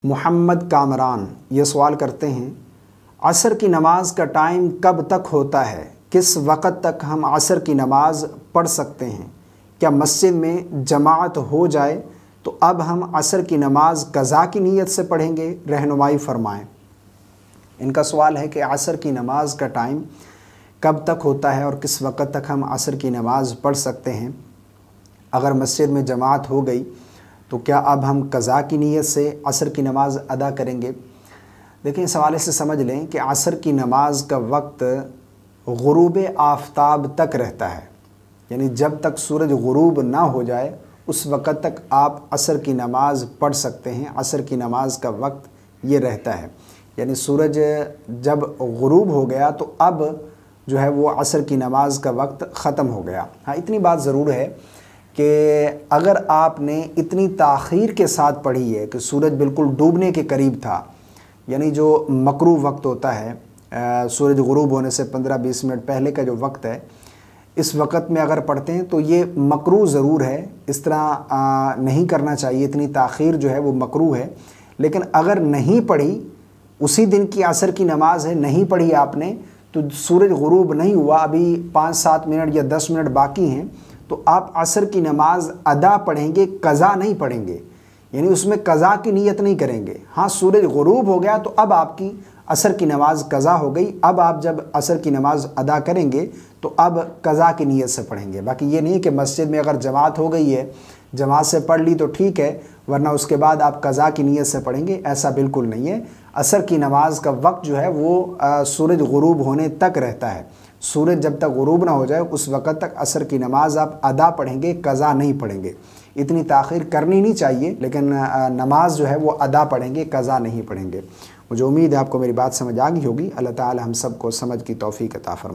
محمد کامران یہ سوال کرتے ہیں، عصر کی نماز کا ٹائم کب تک ہوتا ہے؟ کس وقت تک ہم عصر کی نماز پڑھ سکتے ہیں؟ کیا مسجد میں جماعت ہو جائے تو اب ہم عصر کی نماز قضا کی نیت سے پڑھیں گے؟ رہنمائی فرمائیں۔ ان کا سوال ہے کہ عصر کی نماز کا ٹائم کب تک ہوتا ہے اور کس وقت تک ہم عصر کی نماز پڑھ سکتے ہیں؟ اگر مسجد میں جماعت ہو گئی تو کیا اب ہم قضا کی نیت سے عصر کی نماز ادا کریں گے؟ دیکھیں، اس حوالے سے سمجھ لیں کہ عصر کی نماز کا وقت غروب آفتاب تک رہتا ہے، یعنی جب تک سورج غروب نہ ہو جائے اس وقت تک آپ عصر کی نماز پڑھ سکتے ہیں۔ عصر کی نماز کا وقت یہ رہتا ہے، یعنی سورج جب غروب ہو گیا تو اب جو ہے وہ عصر کی نماز کا وقت ختم ہو گیا۔ ہاں، اتنی بات ضرور ہے کہ اگر آپ نے اتنی تاخیر کے ساتھ پڑھی ہے کہ سورج بالکل ڈوبنے کے قریب تھا، یعنی جو مکروہ وقت ہوتا ہے سورج غروب ہونے سے 15-20 منٹ پہلے کا جو وقت ہے، اس وقت میں اگر پڑھتے ہیں تو یہ مکروہ ضرور ہے، اس طرح نہیں کرنا چاہیے، اتنی تاخیر جو ہے وہ مکروہ ہے۔ لیکن اگر نہیں پڑھی، اسی دن کی عصر کی نماز ہے، نہیں پڑھی آپ نے، تو سورج غروب نہیں ہوا، ابھی 5-7 منٹ یا 10 منٹ باقی ہیں، تو آپ عصر کی نماز ادا پڑھیں گے، قضا نہیں پڑھیں گے، یعنی اس میں قضا کی نیت نہیں کریں گے۔ ہاں، سورج غروب ہو گیا تو اب آپ کی عصر کی نماز قضا ہو گئی، اب آپ جب عصر کی نماز ادا کریں گے تو اب قضا کی نیت سے پڑھیں گے۔ باقی یہ نہیں کہ مسجد میں اگر جماعت ہو گئی ہے، جماعت سے پڑھ لی تو ٹھیک ہے، ورنہ اس کے بعد آپ قضا کی نیت سے پڑھیں گے، ایسا بالکل نہیں ہے۔ عصر کی نماز کا وقت جو ہے وہ سورج غروب ہونے تک رہتا ہے۔ سورج جب تک غروب نہ ہو جائے اس وقت تک عصر کی نماز آپ ادا پڑھیں گے، قضا نہیں پڑھیں گے۔ اتنی تاخیر کرنی نہیں چاہیے، لیکن نماز جو ہے وہ ادا پڑھیں گے، قضا نہیں پڑھیں گے۔ مجھے امید ہے آپ کو میری بات سمجھ آ گئی ہوگی۔ اللہ تعالی ہم سب کو سمجھ کی توفیق عطا فرمائے۔